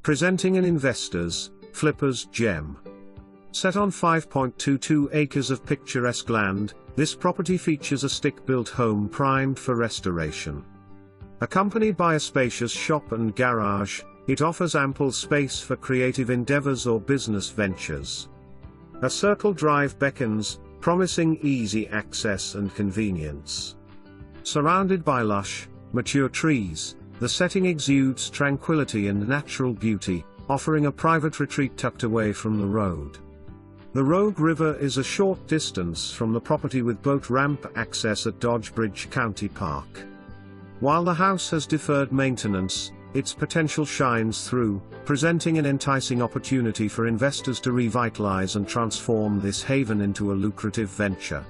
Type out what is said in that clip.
presenting an investor's, flipper's gem. Set on 5.22 acres of picturesque land, this property features a stick-built home primed for restoration. Accompanied by a spacious shop and garage, it offers ample space for creative endeavors or business ventures. A circle drive beckons, promising easy access and convenience. Surrounded by lush, mature trees, the setting exudes tranquility and natural beauty, offering a private retreat tucked away from the road. The Rogue River is a short distance from the property with boat ramp access at Dodgebridge County Park. While the house has deferred maintenance, its potential shines through, presenting an enticing opportunity for investors to revitalize and transform this haven into a lucrative venture.